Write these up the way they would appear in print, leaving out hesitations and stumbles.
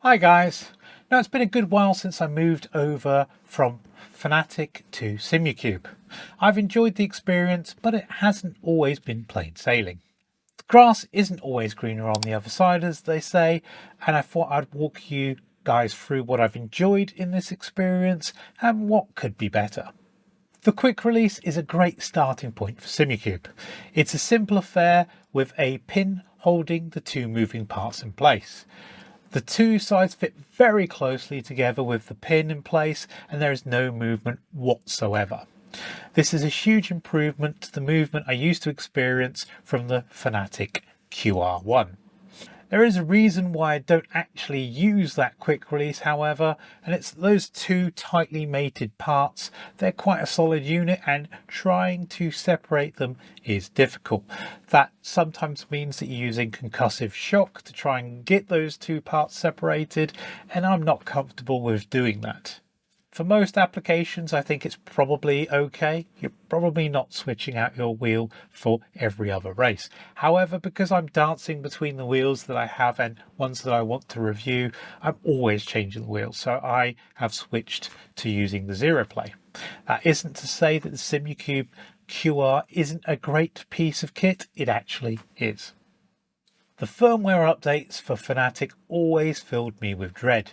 Hi guys. Now it's been a good while since I moved over from Fanatec to Simucube. I've enjoyed the experience, but it hasn't always been plain sailing. The grass isn't always greener on the other side, as they say, and I thought I'd walk you guys through what I've enjoyed in this experience and what could be better. The quick release is a great starting point for Simucube. It's a simple affair with a pin holding the two moving parts in place. The two sides fit very closely together with the pin in place, and there is no movement whatsoever. This is a huge improvement to the movement I used to experience from the Fanatec QR1. There is a reason why I don't actually use that quick release, however, and it's those two tightly mated parts. They're quite a solid unit, and trying to separate them is difficult. That sometimes means that you're using concussive shock to try and get those two parts separated, and I'm not comfortable with doing that. For most applications, I think it's probably okay. You're probably not switching out your wheel for every other race. However, because I'm dancing between the wheels that I have and ones that I want to review, I'm always changing the wheels. So I have switched to using the Zero Play. That isn't to say that the Simucube QR isn't a great piece of kit. It actually is. The firmware updates for Fanatec always filled me with dread.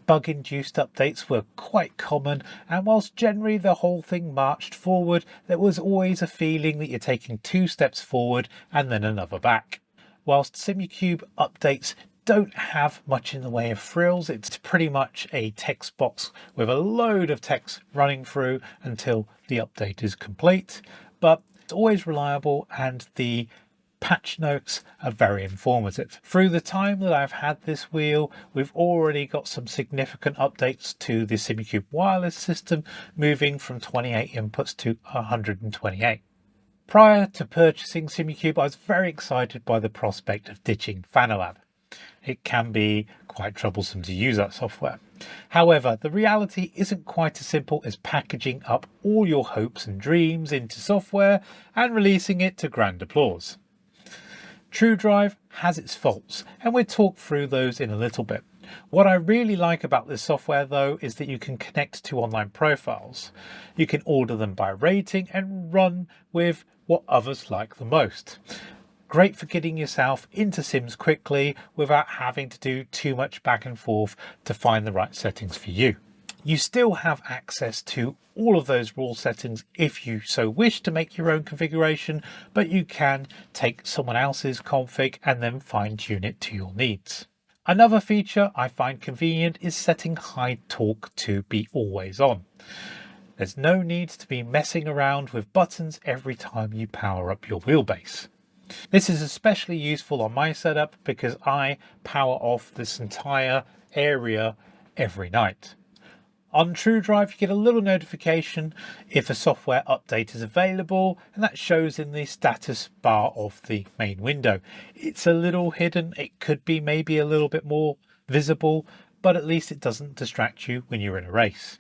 Bug-induced updates were quite common, and whilst generally the whole thing marched forward, there was always a feeling that you're taking 2 steps forward and then another back. Whilst Simucube updates don't have much in the way of frills, it's pretty much a text box with a load of text running through until the update is complete, but it's always reliable and the patch notes are very informative. Through the time that I've had this wheel, we've already got some significant updates to the Simucube wireless system, moving from 28 inputs to 128. Prior to purchasing Simucube, I was very excited by the prospect of ditching Fanatec. It can be quite troublesome to use that software. However, the reality isn't quite as simple as packaging up all your hopes and dreams into software and releasing it to grand applause. TrueDrive has its faults, and we'll talk through those in a little bit. What I really like about this software though is that you can connect to online profiles. You can order them by rating and run with what others like the most. Great for getting yourself into Sims quickly without having to do too much back and forth to find the right settings for you. You still have access to all of those rule settings if you so wish to make your own configuration, but you can take someone else's config and then fine tune it to your needs. Another feature I find convenient is setting high torque to be always on. There's no need to be messing around with buttons every time you power up your wheelbase. This is especially useful on my setup because I power off this entire area every night. On TrueDrive, you get a little notification if a software update is available, and that shows in the status bar of the main window. It's a little hidden. It could be maybe a little bit more visible, but at least it doesn't distract you when you're in a race.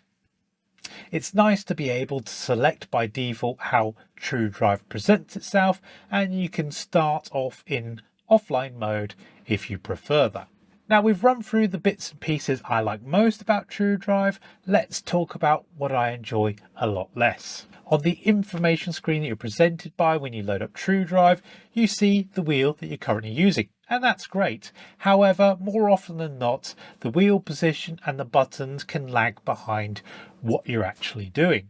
It's nice to be able to select by default how TrueDrive presents itself, and you can start off in offline mode if you prefer that. Now we've run through the bits and pieces I like most about TrueDrive. Let's talk about what I enjoy a lot less. On the information screen that you're presented by when you load up TrueDrive, you see the wheel that you're currently using, and that's great. However, more often than not, the wheel position and the buttons can lag behind what you're actually doing.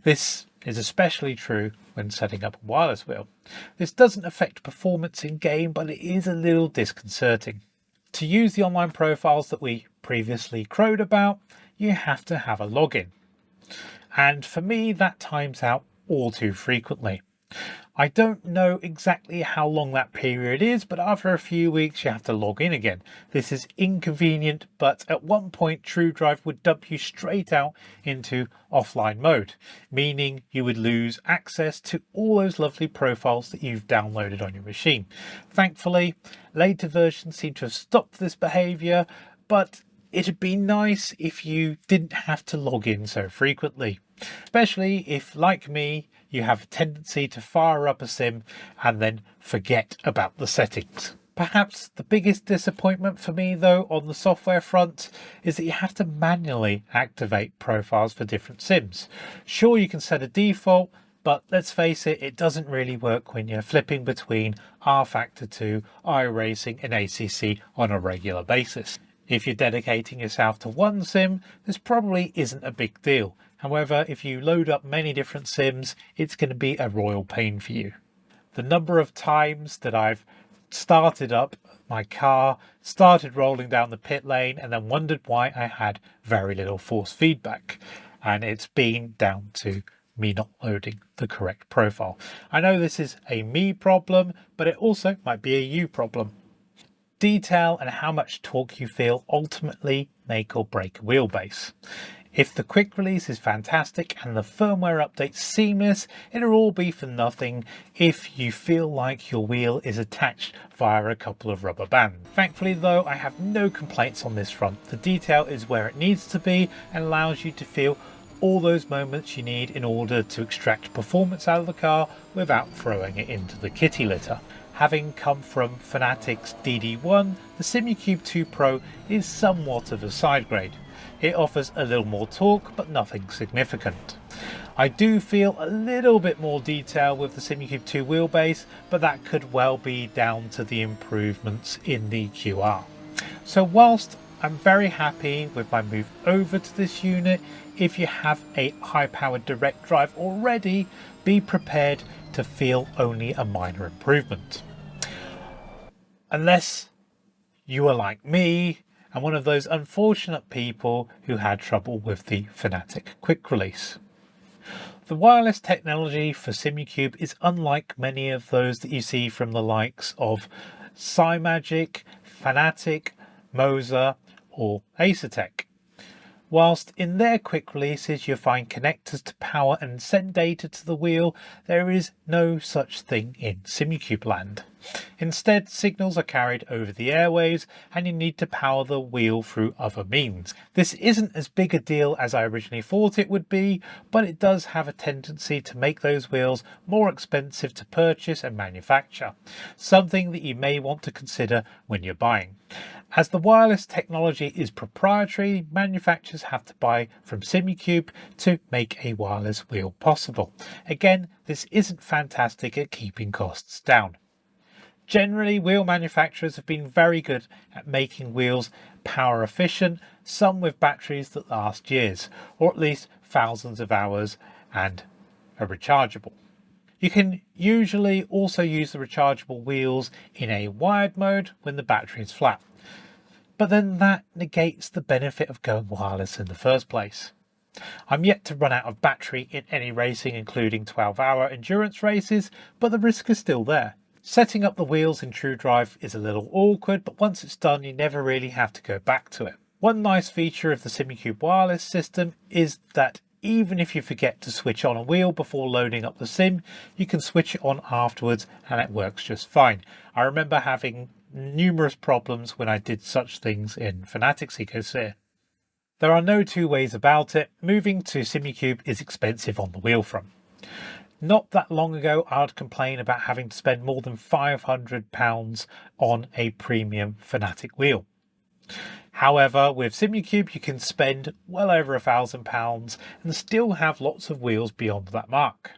This is especially true when setting up a wireless wheel. This doesn't affect performance in game, but it is a little disconcerting. To use the online profiles that we previously crowed about, you have to have a login. And for me, that times out all too frequently. I don't know exactly how long that period is, but after a few weeks you have to log in again. This is inconvenient, but at one point TrueDrive would dump you straight out into offline mode, meaning you would lose access to all those lovely profiles that you've downloaded on your machine. Thankfully, later versions seem to have stopped this behavior, but it'd be nice if you didn't have to log in so frequently, especially if, like me, you have a tendency to fire up a sim and then forget about the settings. Perhaps the biggest disappointment for me though on the software front is that you have to manually activate profiles for different sims. Sure, you can set a default, but let's face it, it doesn't really work when you're flipping between rFactor 2, iRacing and ACC on a regular basis. If you're dedicating yourself to one sim, this probably isn't a big deal. However, if you load up many different sims, it's going to be a royal pain for you. The number of times that I've started up my car, started rolling down the pit lane, and then wondered why I had very little force feedback. And it's been down to me not loading the correct profile. I know this is a me problem, but it also might be a you problem. Detail and how much torque you feel ultimately make or break a wheelbase. If the quick release is fantastic and the firmware update seamless, it'll all be for nothing if you feel like your wheel is attached via a couple of rubber bands. Thankfully though, I have no complaints on this front. The detail is where it needs to be and allows you to feel all those moments you need in order to extract performance out of the car without throwing it into the kitty litter. Having come from Fanatec's DD1, the Simucube 2 Pro is somewhat of a side grade. It offers a little more torque, but nothing significant. I do feel a little bit more detail with the Simucube 2 wheelbase, but that could well be down to the improvements in the QR. So whilst I'm very happy with my move over to this unit, if you have a high-powered direct drive already, be prepared to feel only a minor improvement. Unless you are like me and one of those unfortunate people who had trouble with the Fanatec quick release. The wireless technology for Simucube is unlike many of those that you see from the likes of Simagic, Fanatec, Moser or Acertec. Whilst in their quick releases you find connectors to power and send data to the wheel, there is no such thing in Simucube land. Instead, signals are carried over the airwaves and you need to power the wheel through other means. This isn't as big a deal as I originally thought it would be, but it does have a tendency to make those wheels more expensive to purchase and manufacture, something that you may want to consider when you're buying. As the wireless technology is proprietary, manufacturers have to buy from Simucube to make a wireless wheel possible. Again, this isn't fantastic at keeping costs down. Generally, wheel manufacturers have been very good at making wheels power efficient, some with batteries that last years, or at least thousands of hours and are rechargeable. You can usually also use the rechargeable wheels in a wired mode when the battery is flat. But then that negates the benefit of going wireless in the first place. I'm yet to run out of battery in any racing, including 12-hour endurance races, but the risk is still there. Setting up the wheels in TrueDrive is a little awkward, but once it's done, you never really have to go back to it. One nice feature of the Simucube wireless system is that even if you forget to switch on a wheel before loading up the sim, you can switch it on afterwards and it works just fine. I remember having numerous problems when I did such things in Fanatec's ecosphere. There are no two ways about it, moving to Simucube is expensive on the wheel front. Not that long ago I'd complain about having to spend more than £500 on a premium Fanatec wheel. However, with Simucube you can spend well over £1,000 and still have lots of wheels beyond that mark.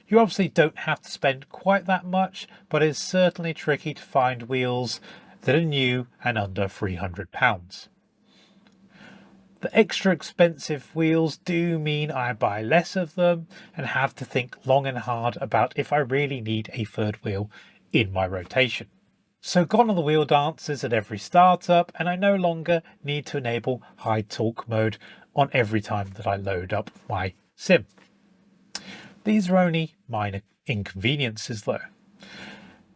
You obviously don't have to spend quite that much, but it's certainly tricky to find wheels that are new and under £300. The extra expensive wheels do mean I buy less of them and have to think long and hard about if I really need a third wheel in my rotation. So gone are the wheel dances at every startup, and I no longer need to enable high torque mode on every time that I load up my sim. These are only minor inconveniences though.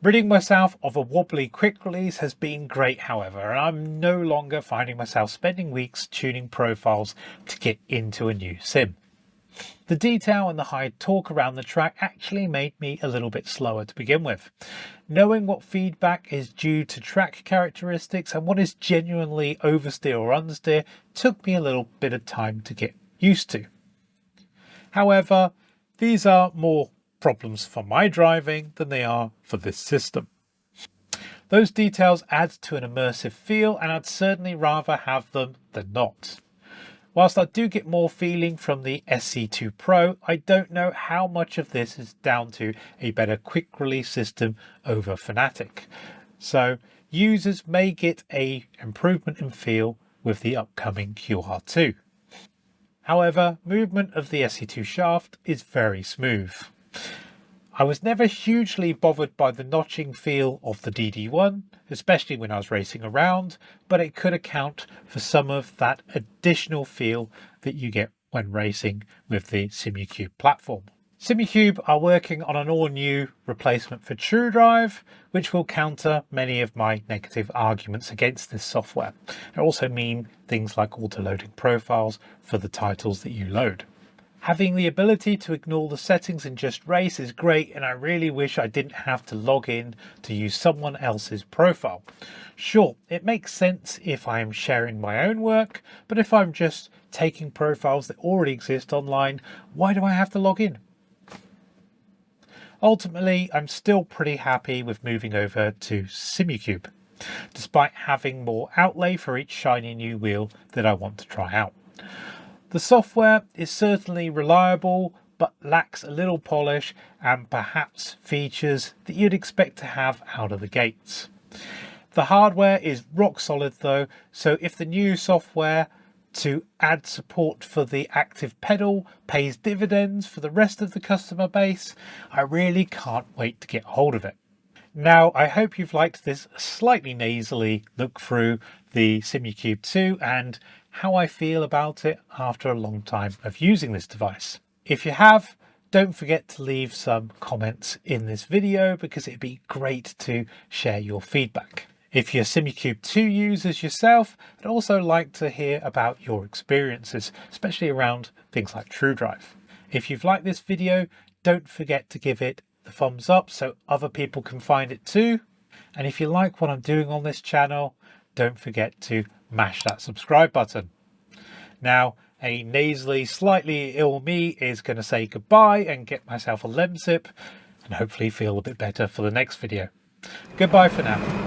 Ridding myself of a wobbly quick release has been great, however, and I'm no longer finding myself spending weeks tuning profiles to get into a new sim. The detail and the high torque around the track actually made me a little bit slower to begin with. Knowing what feedback is due to track characteristics and what is genuinely oversteer or understeer took me a little bit of time to get used to. However, these are more problems for my driving than they are for this system. Those details add to an immersive feel, and I'd certainly rather have them than not. Whilst I do get more feeling from the SC2 Pro, I don't know how much of this is down to a better quick release system over Fanatec. So users may get an improvement in feel with the upcoming QR2. However, movement of the SC2 shaft is very smooth. I was never hugely bothered by the notching feel of the DD1, especially when I was racing around, but it could account for some of that additional feel that you get when racing with the Simucube platform. Simucube are working on an all-new replacement for TrueDrive, which will counter many of my negative arguments against this software. It also mean things like auto-loading profiles for the titles that you load. Having the ability to ignore the settings and just race is great, and I really wish I didn't have to log in to use someone else's profile. Sure, it makes sense if I am sharing my own work, but if I'm just taking profiles that already exist online, why do I have to log in? Ultimately, I'm still pretty happy with moving over to Simucube, despite having more outlay for each shiny new wheel that I want to try out. The software is certainly reliable, but lacks a little polish and perhaps features that you'd expect to have out of the gates. The hardware is rock solid though, so if the new software to add support for the active pedal pays dividends for the rest of the customer base, I really can't wait to get hold of it. Now, I hope you've liked this slightly nasally look through the Simucube 2 and how I feel about it after a long time of using this device. If you have, don't forget to leave some comments in this video because it'd be great to share your feedback. If you're Simucube 2 users yourself, I'd also like to hear about your experiences, especially around things like TrueDrive. If you've liked this video, don't forget to give it the thumbs up so other people can find it too. And if you like what I'm doing on this channel, don't forget to mash that subscribe button. Now, a nasally, slightly ill me is going to say goodbye and get myself a lemsip and hopefully feel a bit better for the next video. Goodbye for now.